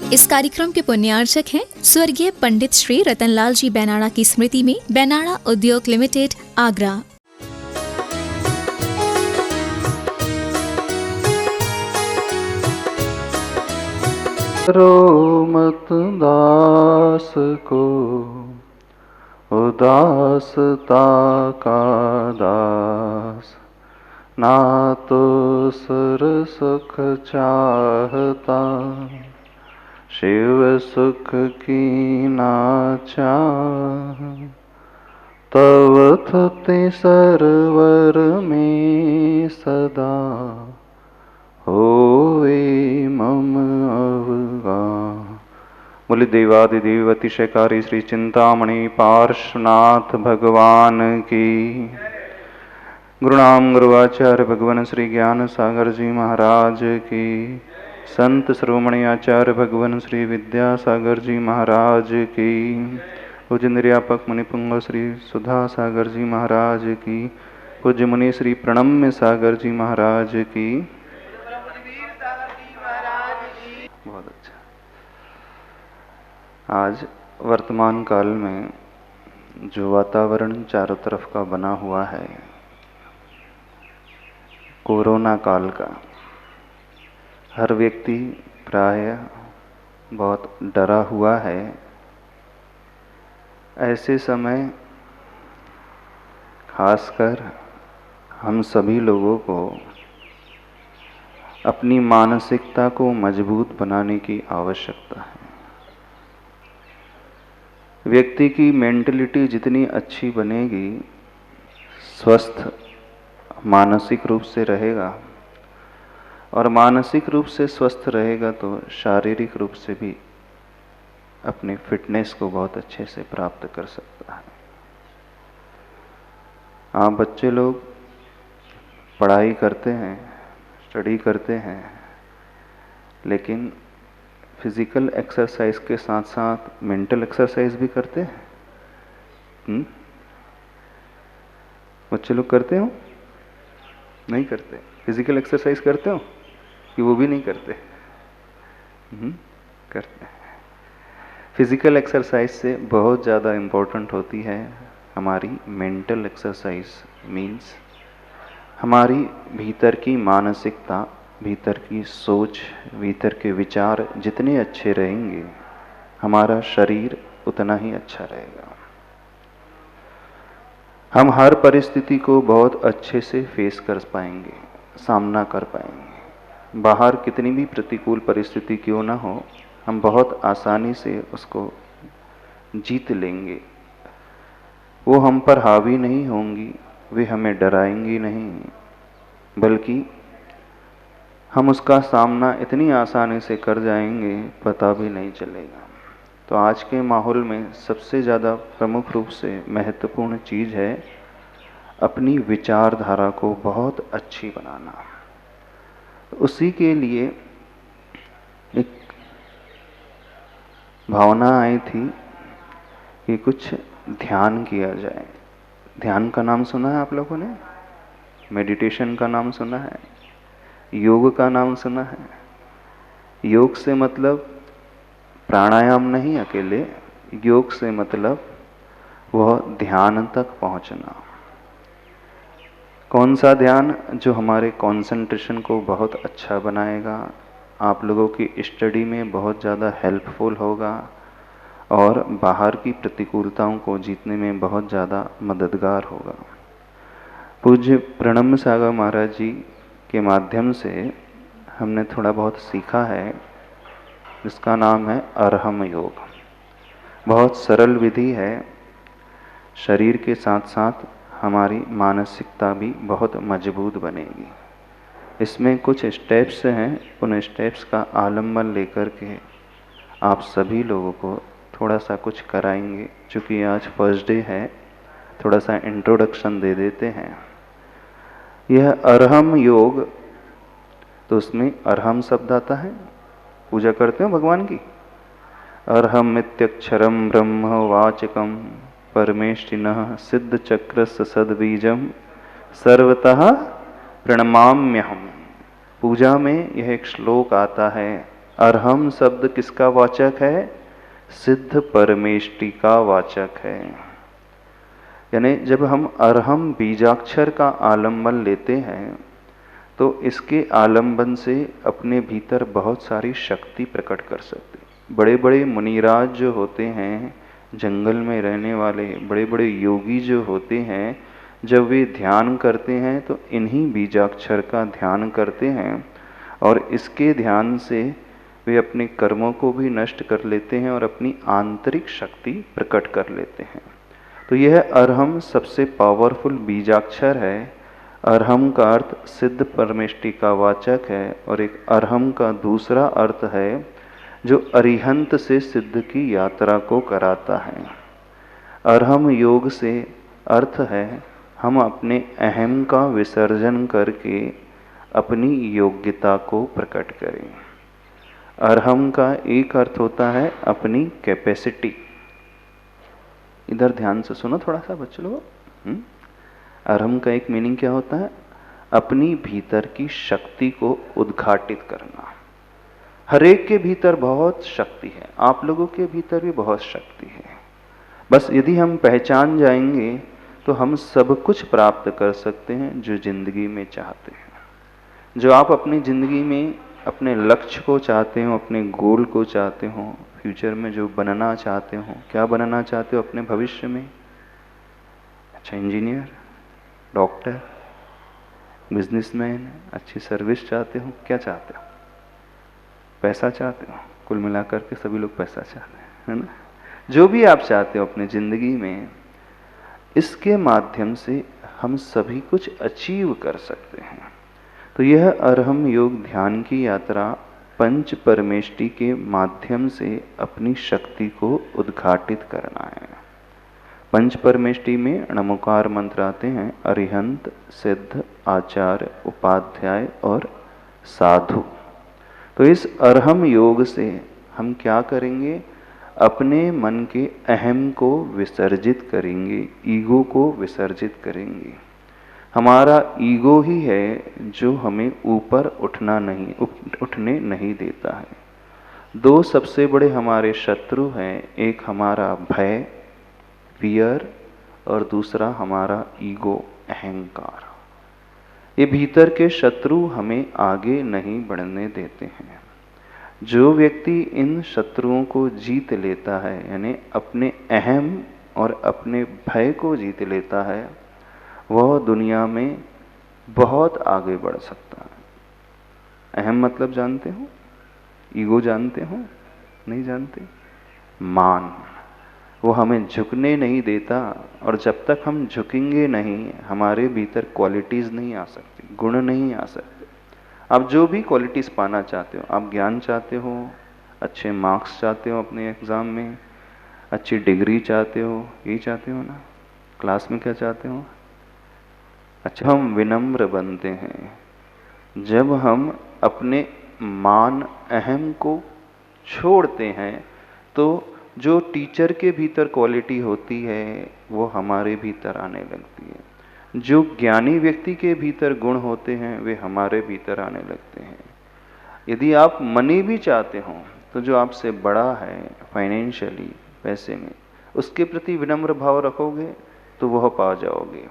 इस कार्यक्रम के पुण्यार्चक हैं स्वर्गीय पंडित श्री रतनलाल जी बैनाड़ा की स्मृति में बैनाड़ा उद्योग लिमिटेड, आगरा। रो मत दास को उदासता का दास, ना तो सुर सुख चाहता, शिव सुख की ना चाह। तव थुति सरवर में सदा, होवे मम अवगाह। बोले देवादिदेव अतिशयकारी श्री चिंतामणि पार्श्वनाथ भगवान की। गुरुनाम गुरुआचार्य भगवान श्री ज्ञान सागर जी महाराज की। संत श्रोमणी आचार्य भगवान श्री विद्यासागर जी महाराज की। पूज्य निर्यापक मुनिपुंग श्री सुधा सागर जी महाराज की। पूज्य मुनि श्री प्रणम्य सागर जी महाराज की। बहुत अच्छा। आज वर्तमान काल में जो वातावरण चारों तरफ का बना हुआ है, कोरोना काल का, हर व्यक्ति प्रायः बहुत डरा हुआ है। ऐसे समय खासकर हम सभी लोगों को अपनी मानसिकता को मजबूत बनाने की आवश्यकता है। व्यक्ति की मेंटलिटी जितनी अच्छी बनेगी, स्वस्थ मानसिक रूप से रहेगा, और मानसिक रूप से स्वस्थ रहेगा तो शारीरिक रूप से भी अपनी फिटनेस को बहुत अच्छे से प्राप्त कर सकता है। आप बच्चे लोग पढ़ाई करते हैं, स्टडी करते हैं, लेकिन फिजिकल एक्सरसाइज के साथ साथ मेंटल एक्सरसाइज भी करते हैं। बच्चे लोग करते हो? नहीं करते। फिजिकल एक्सरसाइज करते हो कि वो भी नहीं करते? करते हैं। फिजिकल एक्सरसाइज से बहुत ज़्यादा इम्पोर्टेंट होती है हमारी मेंटल एक्सरसाइज। मीन्स हमारी भीतर की मानसिकता, भीतर की सोच, भीतर के विचार जितने अच्छे रहेंगे, हमारा शरीर उतना ही अच्छा रहेगा। हम हर परिस्थिति को बहुत अच्छे से फेस कर पाएंगे, सामना कर पाएंगे। बाहर कितनी भी प्रतिकूल परिस्थिति क्यों ना हो, हम बहुत आसानी से उसको जीत लेंगे। वो हम पर हावी नहीं होंगी, वे हमें डराएंगी नहीं, बल्कि हम उसका सामना इतनी आसानी से कर जाएंगे, पता भी नहीं चलेगा। तो आज के माहौल में सबसे ज़्यादा प्रमुख रूप से महत्वपूर्ण चीज़ है अपनी विचारधारा को बहुत अच्छी बनाना। उसी के लिए एक भावना आई थी कि कुछ ध्यान किया जाए। ध्यान का नाम सुना है आप लोगों ने? मेडिटेशन का नाम सुना है? योग का नाम सुना है? योग से मतलब प्राणायाम नहीं अकेले, योग से मतलब वह ध्यान तक पहुंचना। कौन सा ध्यान? जो हमारे कंसंट्रेशन को बहुत अच्छा बनाएगा, आप लोगों की स्टडी में बहुत ज़्यादा हेल्पफुल होगा और बाहर की प्रतिकूलताओं को जीतने में बहुत ज़्यादा मददगार होगा। पूज्य प्रणम्य सागर महाराज जी के माध्यम से हमने थोड़ा बहुत सीखा है, जिसका नाम है अरहम योग। बहुत सरल विधि है। शरीर के साथ साथ हमारी मानसिकता भी बहुत मजबूत बनेगी। इसमें कुछ स्टेप्स हैं, उन स्टेप्स का आलम्बन लेकर के आप सभी लोगों को थोड़ा सा कुछ कराएंगे। चूँकि आज फर्स्ट डे है, थोड़ा सा इंट्रोडक्शन दे देते हैं। यह अरहम योग, तो उसमें अरहम शब्द आता है। पूजा करते हो भगवान की। अरहम इत्यक्षरम ब्रह्म वाचकम परमेष्टिनः सिद्ध चक्रस्य सद्बीजम सर्वतः प्रणमाम्यहम्। पूजा में यह एक श्लोक आता है अरहम शब्द किसका वाचक है? सिद्ध परमेष्टि का वाचक है। यानी जब हम अरहम बीजाक्षर का आलम्बन लेते हैं तो इसके आलम्बन से अपने भीतर बहुत सारी शक्ति प्रकट कर सकते हैं। बड़े बड़े मुनिराज जो होते हैं, जंगल में रहने वाले बड़े बड़े योगी जो होते हैं, जब वे ध्यान करते हैं तो इन्हीं बीजाक्षर का ध्यान करते हैं और इसके ध्यान से वे अपने कर्मों को भी नष्ट कर लेते हैं और अपनी आंतरिक शक्ति प्रकट कर लेते हैं। तो यह अरहम सबसे पावरफुल बीजाक्षर है। अरहम का अर्थ सिद्ध परमेष्टि का वाचक है और एक अरहम का दूसरा अर्थ है जो अरिहंत से सिद्ध की यात्रा को कराता है। अरहम योग से अर्थ है हम अपने अहम का विसर्जन करके अपनी योग्यता को प्रकट करें। अरहम का एक अर्थ होता है अपनी कैपेसिटी। इधर ध्यान से सुनो थोड़ा सा बच्चों लोग। अरहम का एक मीनिंग क्या होता है? अपनी भीतर की शक्ति को उद्घाटित करना। हर एक के भीतर बहुत शक्ति है, आप लोगों के भीतर भी बहुत शक्ति है। बस यदि हम पहचान जाएंगे तो हम सब कुछ प्राप्त कर सकते हैं जो जिंदगी में चाहते हैं। जो आप अपनी जिंदगी में अपने लक्ष्य को चाहते हो, अपने गोल को चाहते हो, फ्यूचर में जो बनना चाहते हो, क्या बनना चाहते हो अपने भविष्य में? अच्छा इंजीनियर, डॉक्टर, बिजनेसमैन, अच्छी सर्विस चाहते हो, क्या चाहते हो? पैसा चाहते हो? कुल मिलाकर के सभी लोग पैसा चाहते हैं, है ना? जो भी आप चाहते हो अपनी जिंदगी में, इसके माध्यम से हम सभी कुछ अचीव कर सकते हैं। तो यह अरहम योग ध्यान की यात्रा पंच परमेष्टि के माध्यम से अपनी शक्ति को उद्घाटित करना है। पंच परमेष्टि में नमोकार मंत्र आते हैं, अरिहंत, सिद्ध, आचार्य, उपाध्याय और साधु। तो इस अरहम योग से हम क्या करेंगे? अपने मन के अहम को विसर्जित करेंगे, ईगो को विसर्जित करेंगे। हमारा ईगो ही है जो हमें ऊपर उठने नहीं देता है। दो सबसे बड़े हमारे शत्रु हैं, एक हमारा भय, फियर, और दूसरा हमारा ईगो, अहंकार। ये भीतर के शत्रु हमें आगे नहीं बढ़ने देते हैं। जो व्यक्ति इन शत्रुओं को जीत लेता है, यानी अपने अहम और अपने भय को जीत लेता है, वह दुनिया में बहुत आगे बढ़ सकता है। अहम मतलब जानते हो? ईगो जानते हो? नहीं जानते? मान। वो हमें झुकने नहीं देता और जब तक हम झुकेंगे नहीं, हमारे भीतर क्वालिटीज़ नहीं आ सकती, गुण नहीं आ सकते। आप जो भी क्वालिटीज़ पाना चाहते हो, आप ज्ञान चाहते हो, अच्छे मार्क्स चाहते हो अपने एग्ज़ाम में, अच्छी डिग्री चाहते हो, यही चाहते हो ना? क्लास में क्या चाहते हो? अच्छा, हम विनम्र बनते हैं जब हम अपने मान अहम को छोड़ते हैं। तो जो टीचर के भीतर क्वालिटी होती है वो हमारे भीतर आने लगती है। जो ज्ञानी व्यक्ति के भीतर गुण होते हैं वे हमारे भीतर आने लगते हैं। यदि आप मनी भी चाहते हो तो जो आपसे बड़ा है फाइनेंशियली, पैसे में, उसके प्रति विनम्र भाव रखोगे तो वह पा जाओगे।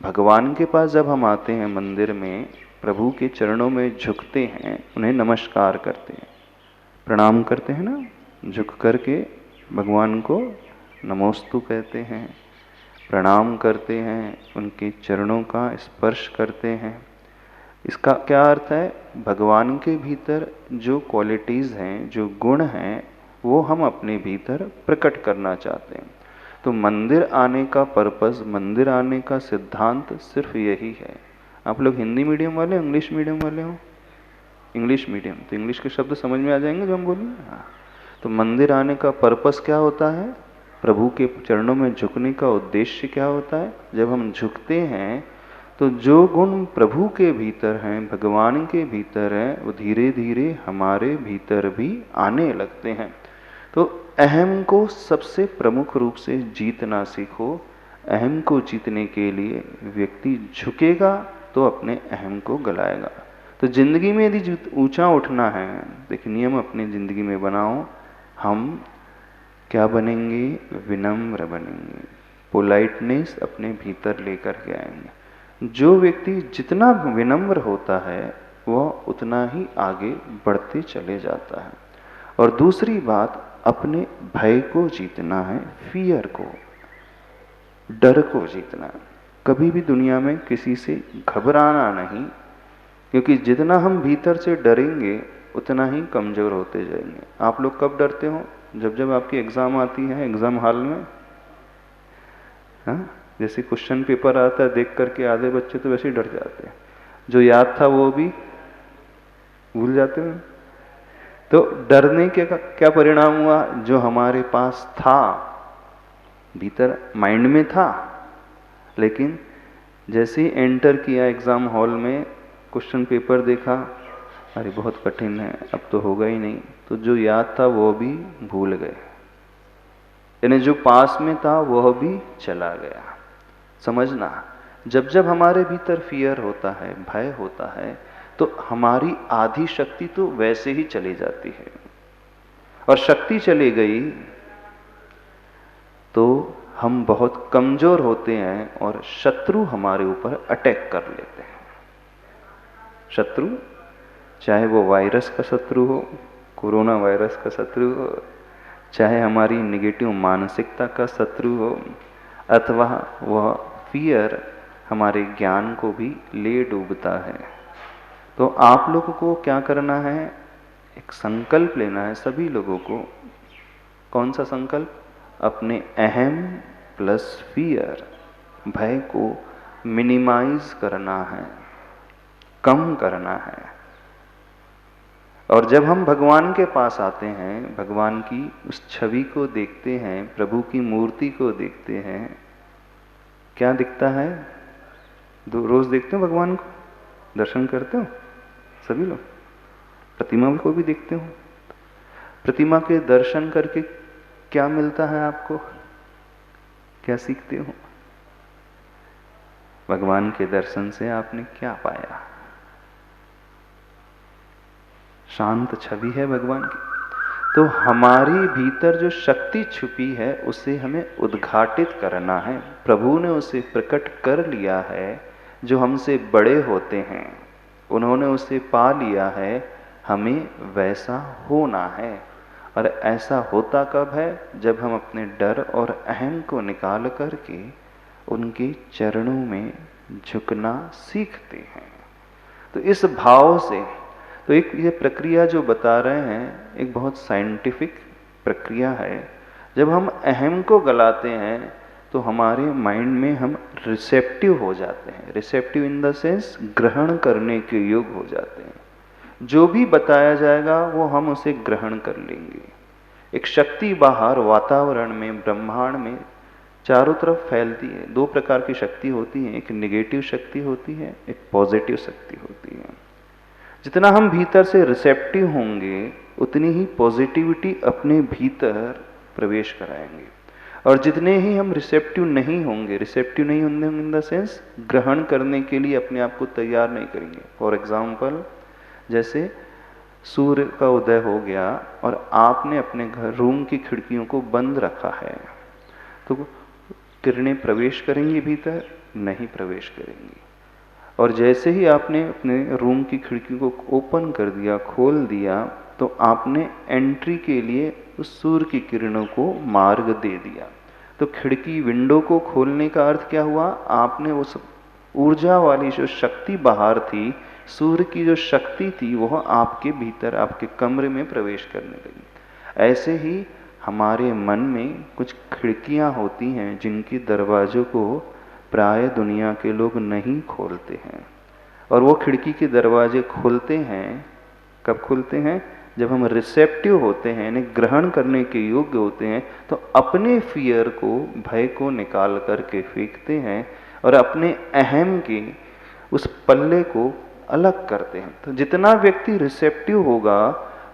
भगवान के पास जब हम आते हैं मंदिर में, प्रभु के चरणों में झुकते हैं, उन्हें नमस्कार करते हैं, प्रणाम करते हैं ना, झुक करके भगवान को नमोस्तु कहते हैं, प्रणाम करते हैं, उनके चरणों का स्पर्श करते हैं। इसका क्या अर्थ है? भगवान के भीतर जो क्वालिटीज़ हैं, जो गुण हैं, वो हम अपने भीतर प्रकट करना चाहते हैं। तो मंदिर आने का पर्पस, मंदिर आने का सिद्धांत सिर्फ यही है। आप लोग हिंदी मीडियम वाले हो, इंग्लिश मीडियम वाले हो? इंग्लिश मीडियम, तो इंग्लिश के शब्द समझ में आ जाएंगे जो हम बोलेंगे। हाँ, तो मंदिर आने का पर्पस क्या होता है? प्रभु के चरणों में झुकने का उद्देश्य क्या होता है? जब हम झुकते हैं तो जो गुण प्रभु के भीतर हैं, भगवान के भीतर हैं, वो धीरे धीरे हमारे भीतर भी आने लगते हैं। तो अहम को सबसे प्रमुख रूप से जीतना सीखो। अहम को जीतने के लिए व्यक्ति झुकेगा तो अपने अहम को गलाएगा। तो जिंदगी में यदि ऊंचा उठना है, देखिए नियम अपनी जिंदगी में बनाओ, हम क्या बनेंगे? विनम्र बनेंगे, पोलाइटनेस अपने भीतर लेकर के आएंगे। जो व्यक्ति जितना विनम्र होता है वह उतना ही आगे बढ़ते चले जाता है। और दूसरी बात, अपने भय को जीतना है, फियर को, डर को जीतना है। कभी भी दुनिया में किसी से घबराना नहीं, क्योंकि जितना हम भीतर से डरेंगे उतना ही कमजोर होते जाएंगे। आप लोग कब डरते हो? जब आपकी एग्जाम आती है, एग्जाम हॉल में, हाँ, जैसे क्वेश्चन पेपर आता है देख करके आधे बच्चे तो वैसे ही डर जाते हैं, जो याद था वो भी भूल जाते हैं। तो डरने के क्या परिणाम हुआ? जो हमारे पास था, भीतर माइंड में था, लेकिन जैसे ही एंटर किया एग्जाम हॉल में, क्वेश्चन पेपर देखा, अरे बहुत कठिन है, अब तो होगा ही नहीं, तो जो याद था वो भी भूल गए, यानी जो पास में था वह भी चला गया। समझना, जब जब हमारे भीतर फियर होता है, भय होता है, तो हमारी आधी शक्ति तो वैसे ही चली जाती है, और शक्ति चली गई तो हम बहुत कमजोर होते हैं और शत्रु हमारे ऊपर अटैक कर लेते हैं। शत्रु, चाहे वो वायरस का शत्रु हो, कोरोना वायरस का शत्रु हो, चाहे हमारी निगेटिव मानसिकता का शत्रु हो, अथवा वह फियर हमारे ज्ञान को भी ले डूबता है। तो आप लोगों को क्या करना है? एक संकल्प लेना है सभी लोगों को। कौन सा संकल्प? अपने अहम प्लस फियर, भय को मिनिमाइज करना है, कम करना है। और जब हम भगवान के पास आते हैं, भगवान की उस छवि को देखते हैं, प्रभु की मूर्ति को देखते हैं, क्या दिखता है? रोज देखते हो भगवान को, दर्शन करते हो सभी लोग, प्रतिमा को भी देखते हो। प्रतिमा के दर्शन करके क्या मिलता है आपको? क्या सीखते हो? भगवान के दर्शन से आपने क्या पाया? शांत छवि है भगवान की। तो हमारी भीतर जो शक्ति छुपी है उसे हमें उद्घाटित करना है। प्रभु ने उसे प्रकट कर लिया है। जो हमसे बड़े होते हैं उन्होंने उसे पा लिया है, हमें वैसा होना है। और ऐसा होता कब है? जब हम अपने डर और अहम को निकाल करके उनके चरणों में झुकना सीखते हैं। तो इस भाव से, तो एक ये प्रक्रिया जो बता रहे हैं एक बहुत साइंटिफिक प्रक्रिया है। जब हम अहम को गलाते हैं तो हमारे माइंड में हम रिसेप्टिव हो जाते हैं। रिसेप्टिव इन द सेंस ग्रहण करने के योग्य हो जाते हैं। जो भी बताया जाएगा वो हम उसे ग्रहण कर लेंगे। एक शक्ति बाहर वातावरण में, ब्रह्मांड में चारों तरफ फैलती है। दो प्रकार की शक्ति होती है, एक नेगेटिव शक्ति होती है, एक पॉजिटिव शक्ति होती है। जितना हम भीतर से रिसेप्टिव होंगे उतनी ही पॉजिटिविटी अपने भीतर प्रवेश कराएंगे। और जितने ही हम रिसेप्टिव नहीं होंगे इन द सेंस ग्रहण करने के लिए अपने आप को तैयार नहीं करेंगे। फॉर एग्जाम्पल, जैसे सूर्य का उदय हो गया और आपने अपने घर रूम की खिड़कियों को बंद रखा है, तो किरणें प्रवेश करेंगी भीतर? नहीं प्रवेश करेंगी। और जैसे ही आपने अपने रूम की खिड़की को ओपन कर दिया, खोल दिया, तो आपने एंट्री के लिए उस सूर्य की किरणों को मार्ग दे दिया। तो खिड़की, विंडो को खोलने का अर्थ क्या हुआ? आपने उस ऊर्जा वाली जो शक्ति बाहर थी, सूर्य की जो शक्ति थी, वह आपके भीतर, आपके कमरे में प्रवेश करने लगी। ऐसे ही हमारे मन में कुछ खिड़कियां होती हैं जिनकी दरवाजों को प्राय दुनिया के लोग नहीं खोलते हैं। और वो खिड़की के दरवाजे खुलते हैं, कब खुलते हैं? जब हम रिसेप्टिव होते हैं, यानी ग्रहण करने के योग्य होते हैं, तो अपने फियर को, भय को निकाल करके फेंकते हैं और अपने अहम के उस पल्ले को अलग करते हैं। तो जितना व्यक्ति रिसेप्टिव होगा,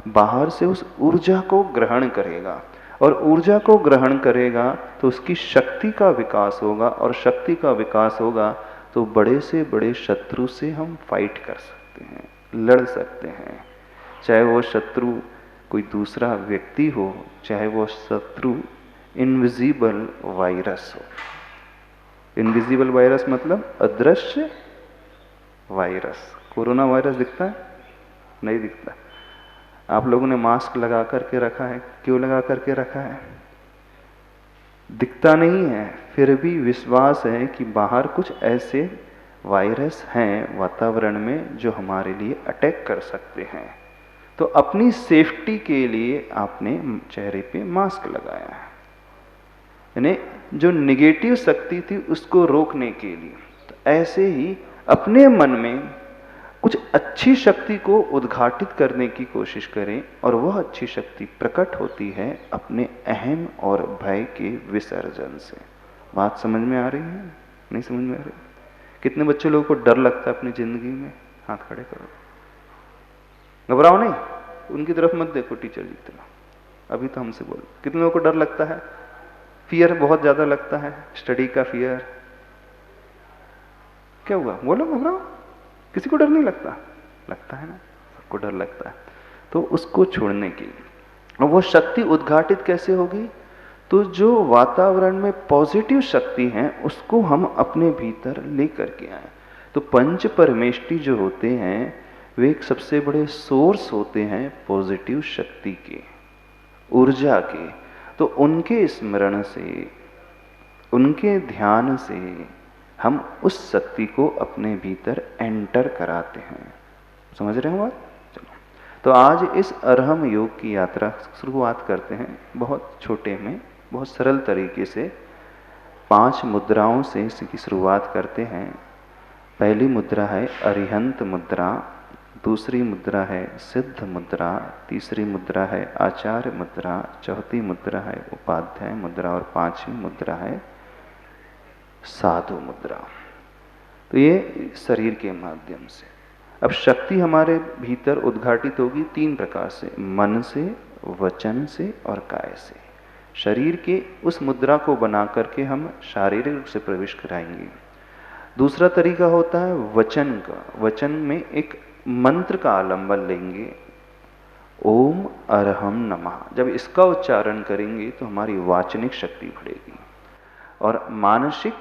बाहर से उस ऊर्जा को ग्रहण करेगा, और ऊर्जा को ग्रहण करेगा तो उसकी शक्ति का विकास होगा, और शक्ति का विकास होगा तो बड़े से बड़े शत्रु से हम फाइट कर सकते हैं, लड़ सकते हैं, चाहे वो शत्रु कोई दूसरा व्यक्ति हो, चाहे वो शत्रु इनविजिबल वायरस हो। इनविजिबल वायरस मतलब अदृश्य वायरस। कोरोना वायरस दिखता है? नहीं दिखता। आप लोगों ने मास्क लगा करके रखा है, क्यों लगा करके रखा है? दिखता नहीं है, फिर भी विश्वास है कि बाहर कुछ ऐसे वायरस हैं वातावरण में जो हमारे लिए अटैक कर सकते हैं। तो अपनी सेफ्टी के लिए आपने चेहरे पे मास्क लगाया है, यानी जो निगेटिव शक्ति थी उसको रोकने के लिए। तो ऐसे ही अपने मन में कुछ अच्छी शक्ति को उद्घाटित करने की कोशिश करें, और वह अच्छी शक्ति प्रकट होती है अपने अहम और भय के विसर्जन से। बात समझ में आ रही है? नहीं समझ में आ रही? कितने बच्चे लोगों को डर लगता है अपनी जिंदगी में? हाथ खड़े करो। घबराओ नहीं, उनकी तरफ मत देखो टीचर जी की तरफ। अभी तो हमसे बोलो, कितने लोगों को डर लगता है? फियर बहुत ज्यादा लगता है, स्टडी का फियर। क्या हुआ? बोलो, घबराओ। किसी को डर नहीं लगता? लगता है ना, सबको डर लगता है। तो उसको छोड़ने के लिए, और वो शक्ति उद्घाटित कैसे होगी? तो जो वातावरण में पॉजिटिव शक्ति है उसको हम अपने भीतर लेकर के आए। तो पंच परमेष्टि जो होते हैं वे एक सबसे बड़े सोर्स होते हैं पॉजिटिव शक्ति के, ऊर्जा के। तो उनके स्मरण से, उनके ध्यान से हम उस शक्ति को अपने भीतर एंटर कराते हैं। समझ रहे हो बात? चलो, तो आज इस अरहम योग की यात्रा शुरुआत करते हैं बहुत छोटे में, बहुत सरल तरीके से। 5 मुद्राओं से इसकी शुरुआत करते हैं। पहली मुद्रा है अरिहंत मुद्रा, दूसरी मुद्रा है सिद्ध मुद्रा, तीसरी मुद्रा है आचार्य मुद्रा, चौथी मुद्रा है उपाध्याय मुद्रा, और 5वीं मुद्रा है साधु मुद्रा। तो ये शरीर के माध्यम से। अब शक्ति हमारे भीतर उद्घाटित होगी 3 प्रकार से, मन से, वचन से और काय से। शरीर के उस मुद्रा को बना करके हम शारीरिक रूप से प्रवेश कराएंगे। दूसरा तरीका होता है वचन का। वचन में एक मंत्र का आलंबन लेंगे, ओम अरहम नमः। जब इसका उच्चारण करेंगे तो हमारी वाचनिक शक्ति बढ़ेगी। और मानसिक,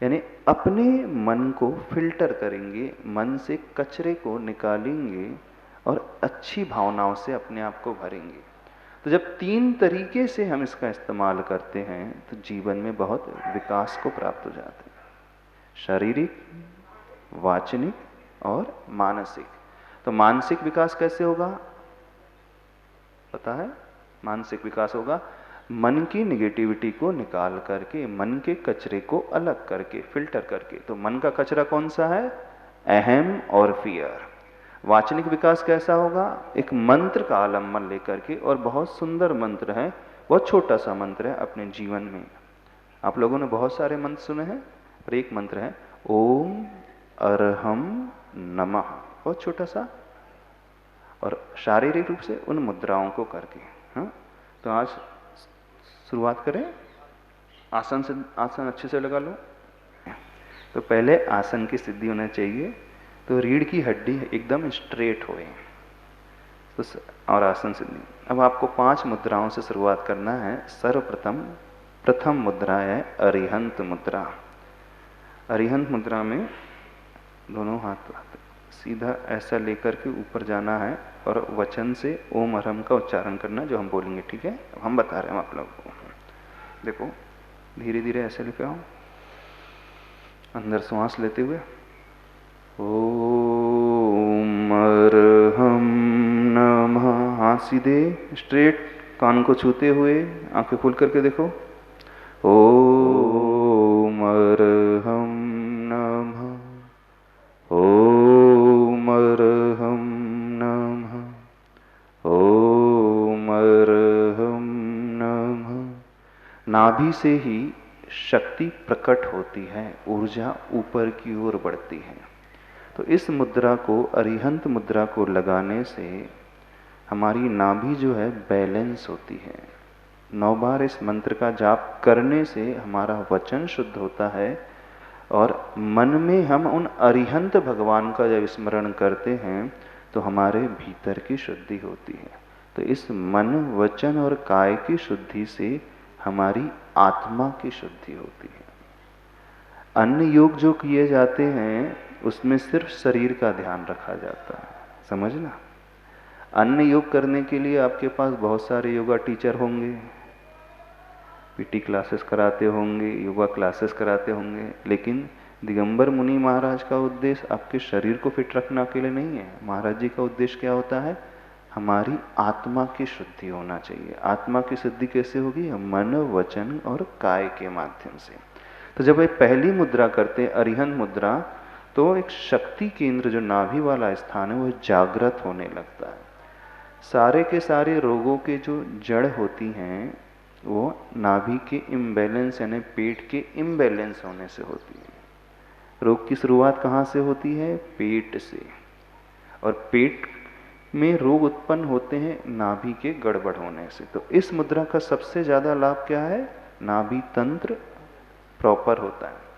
यानी अपने मन को फिल्टर करेंगे, मन से कचरे को निकालेंगे और अच्छी भावनाओं से अपने आप को भरेंगे। तो जब 3 तरीके से हम इसका इस्तेमाल करते हैं तो जीवन में बहुत विकास को प्राप्त हो जाते हैं, शारीरिक, वाचनिक और मानसिक। तो मानसिक विकास कैसे होगा पता है? मानसिक विकास होगा मन की निगेटिविटी को निकाल करके, मन के कचरे को अलग करके, फिल्टर करके। तो मन का कचरा कौन सा है? अहम और फियर। वाचनिक विकास कैसा होगा? एक मंत्र का आलंबन लेकर के, और बहुत सुंदर मंत्र है, बहुत छोटा सा मंत्र है। अपने जीवन में आप लोगों ने बहुत सारे मंत्र सुने हैं, और एक मंत्र है ओम अरहम नमः, बहुत छोटा सा, और शारीरिक रूप से उन मुद्राओं को करके। हाँ, तो आज शुरुआत करें। आसन से, आसन अच्छे से लगा लो। तो पहले आसन की सिद्धि होना चाहिए, तो रीढ़ की हड्डी एकदम स्ट्रेट होए, तो और आसन सिद्धि। अब आपको 5 मुद्राओं से शुरुआत करना है। सर्वप्रथम प्रथम मुद्रा है अरिहंत मुद्रा। अरिहंत मुद्रा में दोनों हाथ सीधा ऐसा लेकर के ऊपर जाना है, और वचन से ओम अरहम का उच्चारण करना जो हम बोलेंगे, ठीक है? अब हम बता रहे हैं आप लोगों को। देखो, धीरे धीरे ऐसे लेके आओ, अंदर श्वास लेते हुए ओम अरहम नमः। हाथ सीधे स्ट्रेट, कान को छूते हुए, आंखें खोल करके देखो। ओम अरहम नमः, ओम अरहम नमः, ओम अरहम नमः। नाभि से ही शक्ति प्रकट होती है, ऊर्जा ऊपर की ओर बढ़ती है। तो इस मुद्रा को, अरिहंत मुद्रा को लगाने से हमारी नाभि जो है बैलेंस होती है। 9 बार इस मंत्र का जाप करने से हमारा वचन शुद्ध होता है, और मन में हम उन अरिहंत भगवान का जब स्मरण करते हैं तो हमारे भीतर की शुद्धि होती है। तो इस मन, वचन और काय की शुद्धि से हमारी आत्मा की शुद्धि होती है। अन्य योग जो किए जाते हैं उसमें सिर्फ शरीर का ध्यान रखा जाता है, समझना। अन्य योग करने के लिए आपके पास बहुत सारे योगा टीचर होंगे, पीटी क्लासेस कराते होंगे, योगा क्लासेस कराते होंगे, लेकिन दिगंबर मुनि महाराज का उद्देश्य आपके शरीर को फिट रखने के लिए नहीं है। महाराज जी का उद्देश्य क्या होता है? हमारी आत्मा की शुद्धि होना चाहिए। आत्मा की शुद्धि कैसे होगी? मन, वचन और काय के माध्यम से। तो जब ये पहली मुद्रा करते हैं, अरिहंत मुद्रा, तो एक शक्ति केंद्र जो नाभि वाला स्थान है वो जागृत होने लगता है। सारे के सारे रोगों के जो जड़ होती हैं वो नाभि के इम्बैलेंस यानी पेट के इम्बैलेंस होने से होती है। रोग की शुरुआत कहाँ से होती है? पेट से। और पेट में रोग उत्पन्न होते हैं नाभि के गड़बड़ होने से। तो इस मुद्रा का सबसे ज़्यादा लाभ क्या है? नाभि तंत्र प्रॉपर होता है।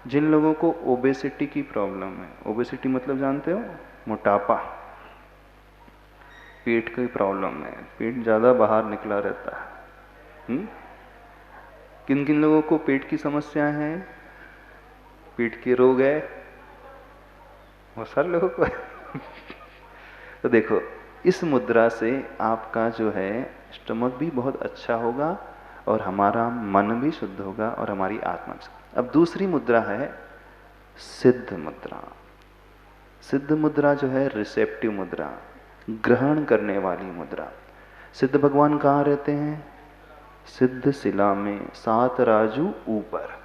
जिन लोगों को ओबेसिटी की प्रॉब्लम है, ओबेसिटी मतलब जानते हो? मोटापा, पेट की प्रॉब्लम है, पेट ज़्यादा बाहर निकला रहता है। किन किन लोगों को पेट की समस्याएं हैं, पेट के रोग है? बहुत सारे लोगों को तो देखो, इस मुद्रा से आपका जो है स्टमक भी बहुत अच्छा होगा और हमारा मन भी शुद्ध होगा और हमारी आत्मा भी। अब दूसरी मुद्रा है सिद्ध मुद्रा। सिद्ध मुद्रा जो है रिसेप्टिव मुद्रा, ग्रहण करने वाली मुद्रा। सिद्ध भगवान कहाँ रहते हैं? सिद्ध शिला में 7 राजू ऊपर।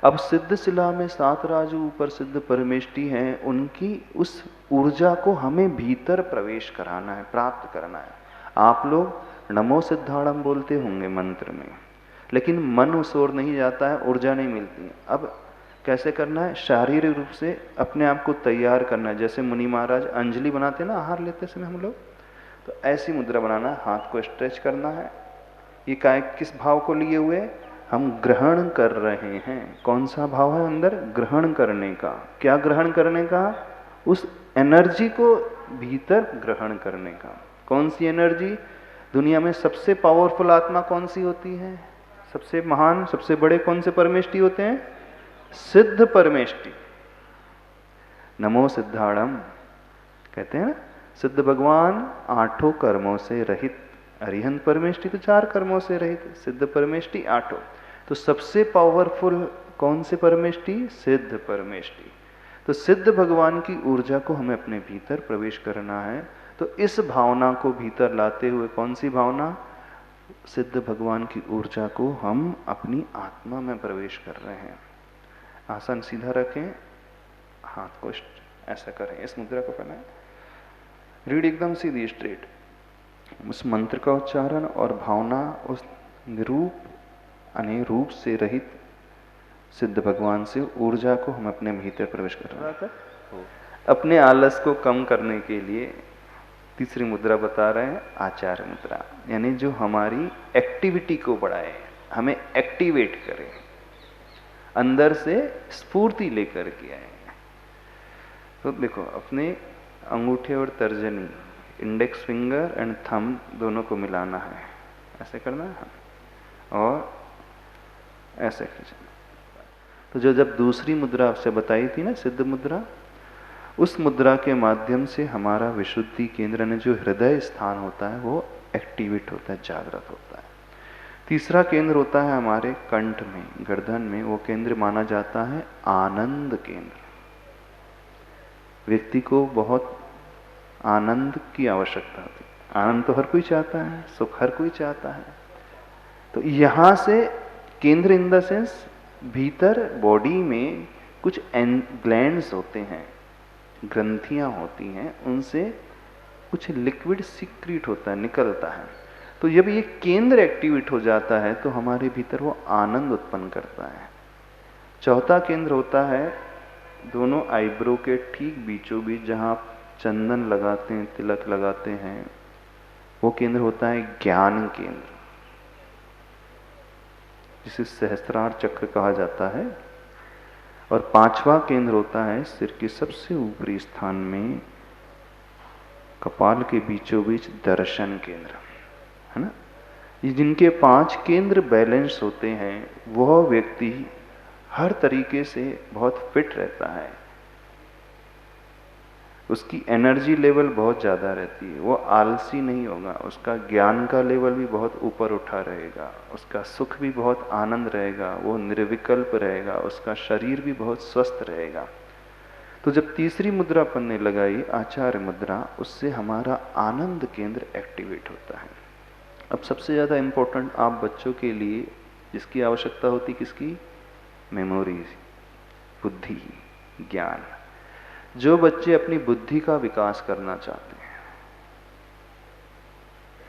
अब सिद्ध शिला में 7 राजू ऊपर सिद्ध परमेष्टि हैं, उनकी उस ऊर्जा को हमें भीतर प्रवेश कराना है, प्राप्त करना है। आप लोग नमो सिद्धाणम बोलते होंगे मंत्र में, लेकिन मन उस ओर नहीं जाता है, ऊर्जा नहीं मिलती है। अब कैसे करना है? शारीरिक रूप से अपने आप को तैयार करना है। जैसे मुनि महाराज अंजलि बनाते हैं ना आहार लेते समय हम लोग, तो ऐसी मुद्रा बनाना है। हाथ को स्ट्रेच करना है। ये काय किस भाव को लिए हुए? हम ग्रहण कर रहे हैं। कौन सा भाव है अंदर? ग्रहण करने का। क्या ग्रहण करने का? उस एनर्जी को भीतर ग्रहण करने का। कौन सी एनर्जी? दुनिया में सबसे पावरफुल आत्मा कौन सी होती है? सबसे महान, सबसे बड़े कौन से परमेष्टि होते हैं? सिद्ध परमेष्टि। नमो सिद्धाणम कहते हैं ना, सिद्ध भगवान 8 कर्मों से रहित। अरिहंत परमेष्टि तो 4 कर्मों से रहित, सिद्ध परमेष्टि 8। तो सबसे पावरफुल कौन से परमेष्टि? सिद्ध परमेष्टि। तो सिद्ध भगवान की ऊर्जा को हमें अपने भीतर प्रवेश करना है। तो इस भावना को भीतर लाते हुए, कौन सी भावना? सिद्ध भगवान की ऊर्जा को हम अपनी आत्मा में प्रवेश कर रहे हैं। आसन सीधा रखें, हाथ को ऐसा करें, इस मुद्रा को पहनाएं, रीढ़ एकदम सीधी स्ट्रेट। उस मंत्र का उच्चारण और भावना उस निरूप अनिरूप से रहित सिद्ध भगवान से ऊर्जा को हम अपने भीतर प्रवेश कर रहे हैं। अपने आलस को कम करने के लिए तीसरी मुद्रा बता रहे हैं, आचार्य मुद्रा, यानी जो हमारी एक्टिविटी को बढ़ाए, हमें एक्टिवेट करे, अंदर से स्फूर्ति लेकर के आए। तो देखो, अपने अंगूठे और तर्जनी, इंडेक्स फिंगर एंड थंब दोनों को मिलाना है, ऐसे करना है और ऐसे खींचना। तो जब दूसरी मुद्रा आपसे बताई थी ना, सिद्ध मुद्रा, उस मुद्रा के माध्यम से हमारा विशुद्धि केंद्र ने जो हृदय स्थान होता है वो एक्टिवेट होता है, जागृत होता है। तीसरा केंद्र होता है हमारे कंठ में, गर्दन में। वो केंद्र माना जाता है आनंद केंद्र। व्यक्ति को बहुत आनंद की आवश्यकता होती है। आनंद तो हर कोई चाहता है, सुख हर कोई चाहता है। तो यहाँ से केंद्र इन द सेंस भीतर बॉडी में कुछ ग्लैंड्स होते हैं, ग्रंथियां होती हैं, उनसे कुछ लिक्विड सीक्रेट होता है, निकलता है। तो जब ये केंद्र एक्टिवेट हो जाता है तो हमारे भीतर वो आनंद उत्पन्न करता है। चौथा केंद्र होता है दोनों आईब्रो के ठीक बीचों बीच, जहाँ आप चंदन लगाते हैं, तिलक लगाते हैं, वो केंद्र होता है ज्ञान केंद्र, जिसे सहस्त्रार चक्र कहा जाता है। और पांचवा केंद्र होता है सिर के सबसे ऊपरी स्थान में, कपाल के बीचों बीच दर्शन केंद्र, है ना। ये जिनके 5 केंद्र बैलेंस होते हैं वह व्यक्ति हर तरीके से बहुत फिट रहता है, उसकी एनर्जी लेवल बहुत ज़्यादा रहती है, वो आलसी नहीं होगा, उसका ज्ञान का लेवल भी बहुत ऊपर उठा रहेगा, उसका सुख भी बहुत आनंद रहेगा, वो निर्विकल्प रहेगा, उसका शरीर भी बहुत स्वस्थ रहेगा। तो जब तीसरी मुद्रा अपन ने लगाई आचार्य मुद्रा, उससे हमारा आनंद केंद्र एक्टिवेट होता है। अब सबसे ज़्यादा इम्पोर्टेंट आप बच्चों के लिए जिसकी आवश्यकता होती, किसकी? मेमोरी, बुद्धि, ज्ञान। जो बच्चे अपनी बुद्धि का विकास करना चाहते हैं,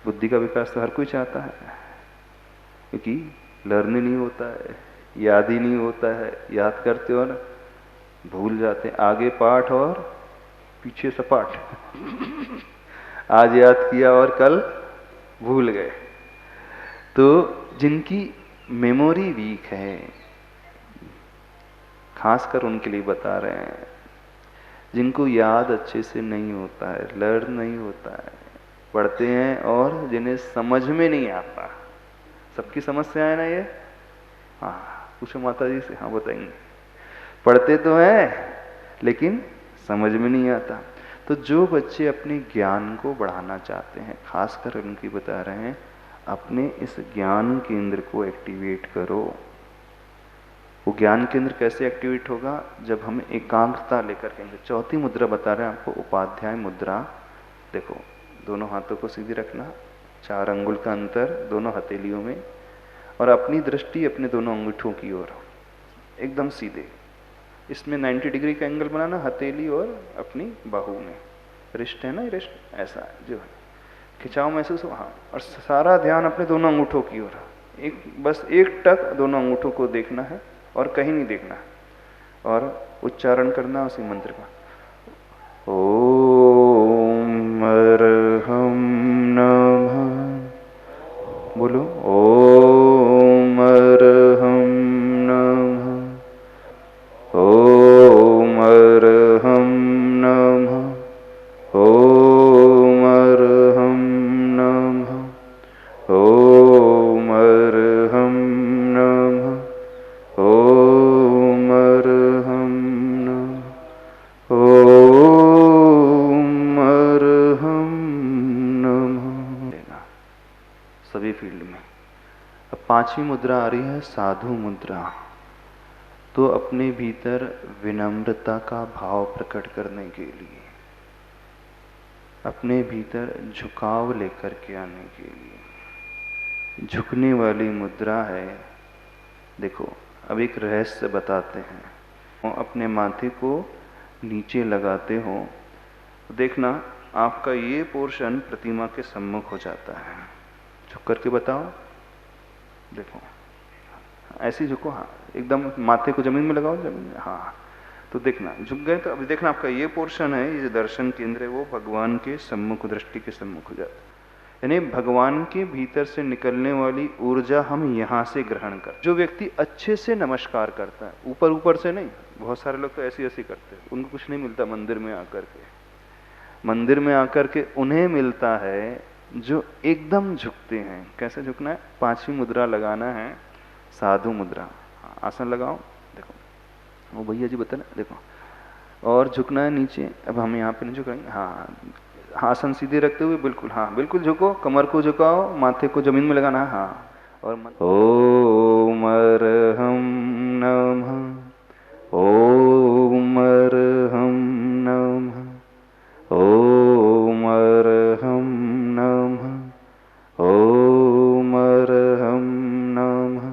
बुद्धि का विकास तो हर कोई चाहता है, क्योंकि लर्न ही नहीं होता है, याद ही नहीं होता है, याद करते हो ना भूल जाते हैं, आगे पाठ और पीछे सपाट आज याद किया और कल भूल गए। तो जिनकी मेमोरी वीक है, खासकर उनके लिए बता रहे हैं, जिनको याद अच्छे से नहीं होता है, लर्न नहीं होता है, पढ़ते हैं और जिन्हें समझ में नहीं आता। सबकी समस्या है ना ये? हाँ, पूछो माता जी से, हाँ बताएंगे। पढ़ते तो हैं लेकिन समझ में नहीं आता। तो जो बच्चे अपने ज्ञान को बढ़ाना चाहते हैं, खासकर उनकी बता रहे हैं, अपने इस ज्ञान केंद्र को एक्टिवेट करो। वो ज्ञान केंद्र कैसे एक्टिवेट होगा? जब हम एकाग्रता लेकर के, चौथी मुद्रा बता रहे हैं आपको, उपाध्याय मुद्रा। देखो, दोनों हाथों को सीधे रखना, 4 अंगुल का अंतर दोनों हथेलियों में, और अपनी दृष्टि अपने दोनों अंगूठों की ओर एकदम सीधे। इसमें 90 डिग्री का एंगल बनाना, हथेली और अपनी बाहू में, रिस्ट है ना, रिस्ट ऐसा जो है, खिंचाव महसूस हो, हाँ, और सारा ध्यान अपने दोनों अंगूठों की ओर, बस एक टक दोनों अंगूठों को देखना है और कहीं नहीं देखना है, और उच्चारण करना उसी मंत्र का, ओम अर्हम नमः। बोलो, ओम अर्हम नमः, ओम अर्हम नमः, ओम अर्हम नमः, ओम अर्हम नमः, ओम अर्हम नमः, ओम अर्हम नमः। सभी फील्ड में। अब 5वीं मुद्रा आ रही है साधु मुद्रा। तो अपने भीतर विनम्रता का भाव प्रकट करने के लिए, अपने भीतर झुकाव लेकर के आने के लिए, झुकने वाली मुद्रा है। देखो, अब एक रहस्य बताते हैं। अपने माथे को नीचे लगाते हो, देखना आपका ये पोर्शन प्रतिमा के सम्मुख हो जाता है। झुक करके बताओ, देखो ऐसे झुको, हाँ, एकदम माथे को जमीन में लगाओ, जमीन में, हाँ। तो देखना झुक गए, तो अभी देखना आपका ये पोर्शन है, ये जो दर्शन केंद्र है, वो भगवान के सम्मुख, दृष्टि के सम्मुख हो जाता है। यानी भगवान के भीतर से निकलने वाली ऊर्जा हम यहाँ से ग्रहण कर। जो व्यक्ति अच्छे से नमस्कार करता है, ऊपर ऊपर से नहीं, बहुत सारे लोग तो ऐसे ऐसे करते हैं, उनको कुछ नहीं मिलता मंदिर में आकर के। मंदिर में आकर के उन्हें मिलता है जो एकदम झुकते हैं। कैसे झुकना है? 5वीं मुद्रा लगाना है, साधु मुद्रा। आसन लगाओ, देखो वो भैया जी बताना, देखो, और झुकना है नीचे। अब हम यहाँ पे नहीं झुकेंगे, हाँ, आसन सीधे रखते हुए बिल्कुल, हाँ बिल्कुल झुको, कमर को झुकाओ, माथे को जमीन में लगाना है, हाँ। और ओम अर्हम नमः, ओम अर्हम नमः, ओम अर्हम नमः, ओम अर्हम नमः,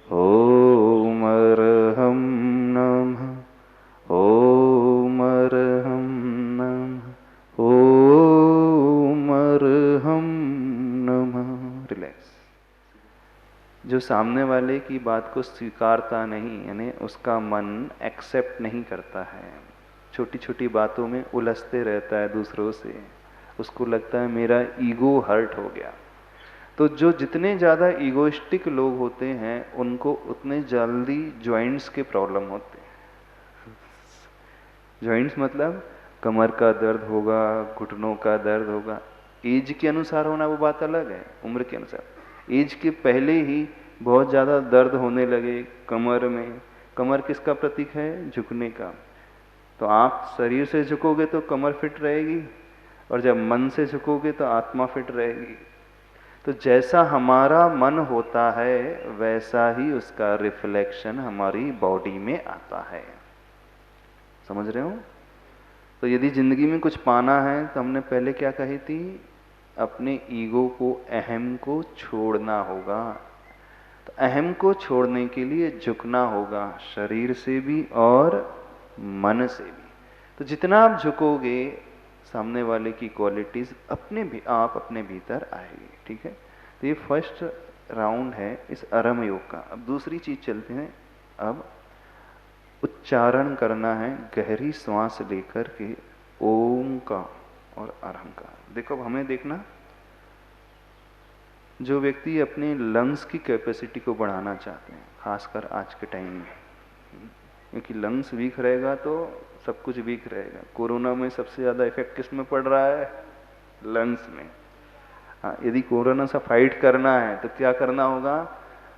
ओम अर्हम नमः, ओम अर्हम नमः, ओम अर्हम नमः। रिलैक्स। जो सामने वाले की बात को स्वीकारता नहीं, यानी उसका मन एक्सेप्ट नहीं करता है, छोटी छोटी बातों में उलझते रहता है दूसरों से, उसको लगता है मेरा ईगो हर्ट हो गया। तो जो जितने ज़्यादा ईगोइस्टिक लोग होते हैं, उनको उतने जल्दी जॉइंट्स के प्रॉब्लम होते हैं। जॉइंट्स मतलब कमर का दर्द होगा, घुटनों का दर्द होगा, एज के अनुसार होना वो बात अलग है, उम्र के अनुसार। एज के पहले ही बहुत ज़्यादा दर्द होने लगे कमर में, कमर किसका प्रतीक है? झुकने का। तो आप शरीर से झुकोगे तो कमर फिट रहेगी, और जब मन से झुकोगे तो आत्मा फिट रहेगी। तो जैसा हमारा मन होता है वैसा ही उसका रिफ्लेक्शन हमारी बॉडी में आता है। समझ रहे हो? तो यदि जिंदगी में कुछ पाना है तो हमने पहले क्या कही थी? अपने ईगो को, अहम को छोड़ना होगा। तो अहम को छोड़ने के लिए झुकना होगा, शरीर से भी और मन से भी। तो जितना आप झुकोगे सामने वाले की क्वालिटीज आप अपने भीतर आएगी। ठीक है, तो ये फर्स्ट राउंड है इस अरम योग का। अब दूसरी चीज चलते हैं। अब उच्चारण करना है गहरी श्वास लेकर के ओम का और अरहम का। देखो, अब हमें देखना, जो व्यक्ति अपने लंग्स की कैपेसिटी को बढ़ाना चाहते हैं, खासकर आज के टाइम में, क्योंकि लंग्स वीक रहेगा तो सब कुछ वीक रहेगा। कोरोना में सबसे ज़्यादा इफेक्ट किस में पड़ रहा है? लंग्स में। हाँ, यदि कोरोना से फाइट करना है तो क्या करना होगा?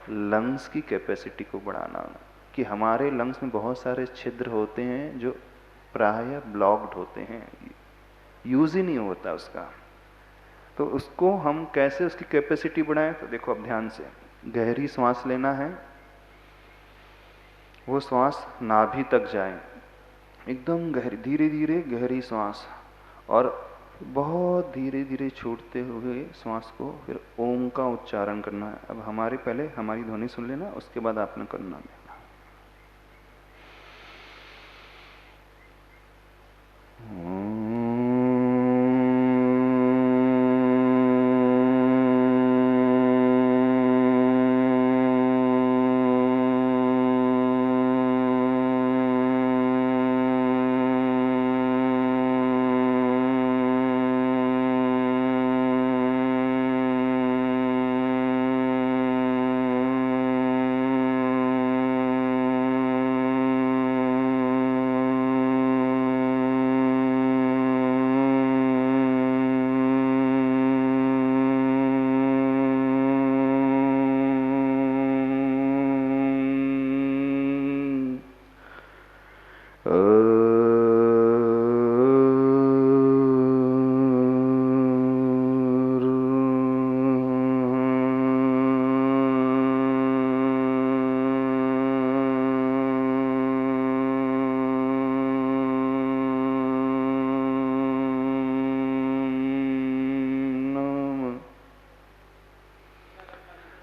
लंग्स की कैपेसिटी को बढ़ाना होगा। कि हमारे लंग्स में बहुत सारे छिद्र होते हैं जो प्राय ब्लॉक्ड होते हैं, यूज ही नहीं होता उसका। तो उसको हम कैसे उसकी कैपेसिटी बढ़ाएं? तो देखो, अब ध्यान से गहरी सांस लेना है, वो श्वास नाभि तक जाए, एकदम गहरी, धीरे धीरे गहरी सांस, और बहुत धीरे धीरे छोड़ते हुए श्वास को फिर ओम का उच्चारण करना है। अब हमारे पहले हमारी ध्वनि सुन लेना, उसके बाद आपने करना है।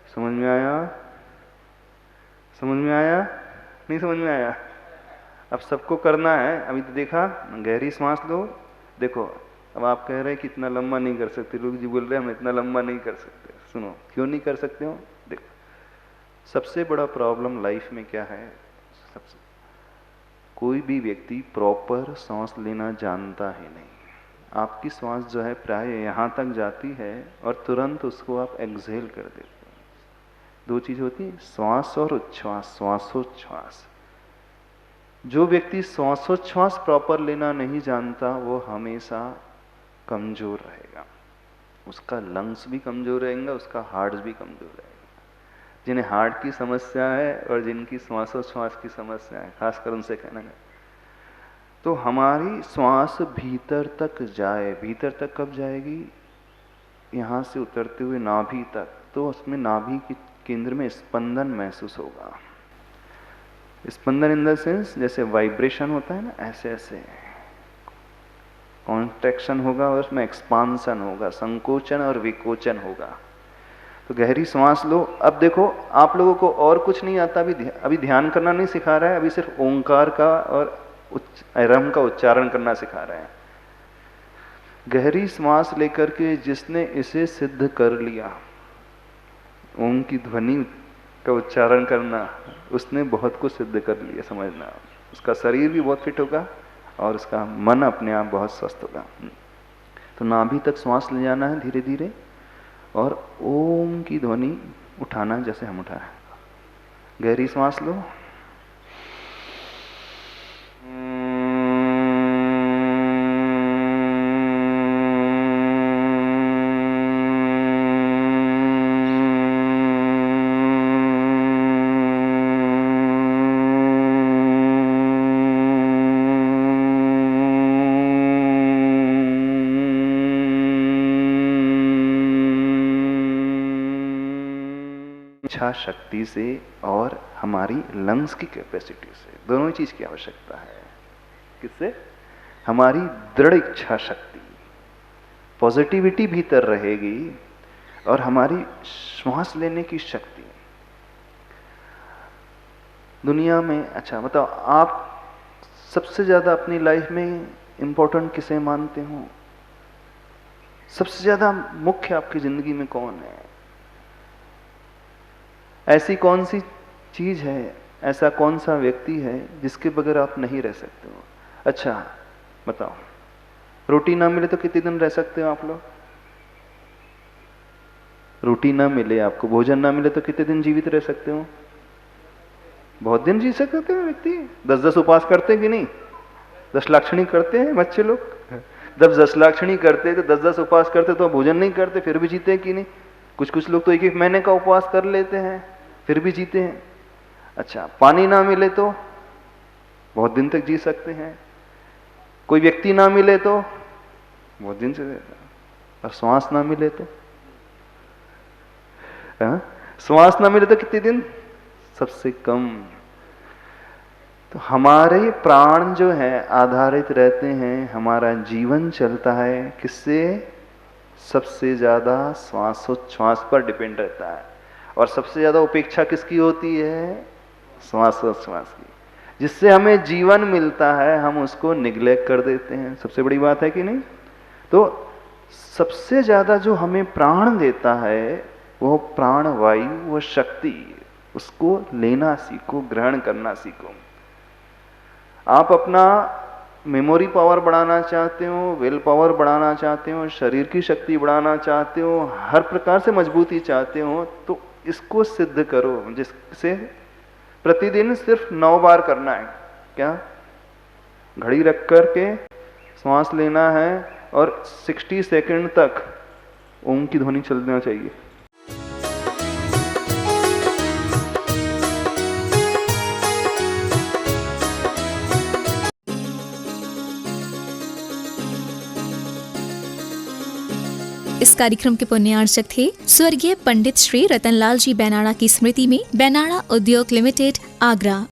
समझ में आया? समझ में आया? नहीं समझ में आया? अब सबको करना है। अभी तो देखा, गहरी सांस लो। देखो, अब आप कह रहे हैं कि इतना लंबा नहीं कर सकते, लोग जी बोल रहे हैं हम इतना लंबा नहीं कर सकते। सुनो, क्यों नहीं कर सकते हो? देखो, सबसे बड़ा प्रॉब्लम लाइफ में क्या है? सबसे, कोई भी व्यक्ति प्रॉपर सांस लेना जानता है नहीं। आपकी सांस जो है प्राय यहाँ तक जाती है और तुरंत उसको आप एक्सहेल कर देते हो। दो चीज होती है, श्वास और उच्छ्वास, श्वासोच्छ्वास। जो व्यक्ति श्वासोच्छ्वास प्रॉपर लेना नहीं जानता वो हमेशा कमजोर रहेगा। उसका लंग्स भी कमजोर रहेगा, उसका हार्ट भी कमजोर रहेगा। जिन्हें हार्ट की समस्या है और जिनकी श्वासोच्छ्वास की समस्या है, खासकर उनसे कहना है। तो हमारी श्वास भीतर तक जाए। भीतर तक कब जाएगी? यहाँ से उतरते हुए नाभि तक। तो उसमें नाभि के केंद्र में स्पंदन महसूस होगा। स्पंदन इन द सेंस जैसे वाइब्रेशन होता है ना, ऐसे ऐसे कॉन्ट्रैक्शन होगा और उसमें एक्सपांसन होगा, संकोचन और विकोचन होगा। तो गहरी सांस लो। अब देखो, आप लोगों को और कुछ नहीं आता, अभी ध्यान करना नहीं सिखा रहा है, अभी सिर्फ ओंकार का और अरहम का उच्चारण करना सिखा रहे हैं। गहरी सांस लेकर के जिसने इसे सिद्ध कर लिया, ओम की ध्वनि का उच्चारण करना, उसने बहुत कुछ सिद्ध कर लिया। समझना, उसका शरीर भी बहुत फिट होगा और उसका मन अपने आप बहुत स्वस्थ होगा। तो नाभि तक श्वास ले जाना है धीरे धीरे, और ओम की ध्वनि उठाना जैसे हम उठा रहे हैं। गहरी सांस लो। इच्छा शक्ति से और हमारी लंग्स की कैपेसिटी से, दोनों ही चीज की आवश्यकता है। किससे? हमारी दृढ़ इच्छा शक्ति, पॉजिटिविटी भीतर रहेगी और हमारी श्वास लेने की शक्ति। दुनिया में, अच्छा बताओ, आप सबसे ज्यादा अपनी लाइफ में इंपॉर्टेंट किसे मानते हो? सबसे ज्यादा मुख्य आपकी जिंदगी में कौन है? ऐसी कौन सी चीज है, ऐसा कौन सा व्यक्ति है जिसके बगैर आप नहीं रह सकते हो? अच्छा बताओ, रोटी ना मिले तो कितने दिन रह सकते हो आप लोग? रोटी ना मिले आपको, भोजन ना मिले तो कितने दिन जीवित रह सकते हो? बहुत दिन जी सकते हैं व्यक्ति। 10-10 उपवास करते हैं कि नहीं? 10 लाक्षणी करते हैं बच्चे लोग। जब 10 लाक्षणी करते तो 10-10 उपवास करते तो भोजन नहीं करते, फिर भी जीते हैं कि नहीं? कुछ लोग तो 1-1 महीने का उपवास कर लेते हैं, फिर भी जीते हैं। अच्छा, पानी ना मिले तो बहुत दिन तक जी सकते हैं। कोई व्यक्ति ना मिले तो बहुत दिन से, और श्वास ना मिले तो, श्वास ना मिले तो कितने दिन? सबसे कम। तो हमारे प्राण जो है आधारित रहते हैं, हमारा जीवन चलता है किससे? सबसे ज्यादा श्वासोच्छ्वास पर डिपेंड रहता है। और सबसे ज्यादा उपेक्षा किसकी होती है? श्वासोच्छ्वास की। जिससे हमें जीवन मिलता है हम उसको निग्लेक्ट कर देते हैं। सबसे बड़ी बात है कि नहीं? तो सबसे ज्यादा जो हमें प्राण देता है वो प्राण वायु, वो शक्ति, उसको लेना सीखो, ग्रहण करना सीखो। आप अपना मेमोरी पावर बढ़ाना चाहते हो, विल पावर बढ़ाना चाहते हो, शरीर की शक्ति बढ़ाना चाहते हो, हर प्रकार से मजबूती चाहते हो, तो इसको सिद्ध करो, जिससे प्रतिदिन सिर्फ 9 बार करना है। क्या? घड़ी रख कर के श्वास लेना है और 60 सेकंड तक ओम की ध्वनि चलना चाहिए। इस कार्यक्रम के पुण्यार्चक थे स्वर्गीय पंडित श्री रतनलाल जी बैनाड़ा की स्मृति में बैनाड़ा उद्योग लिमिटेड, आगरा।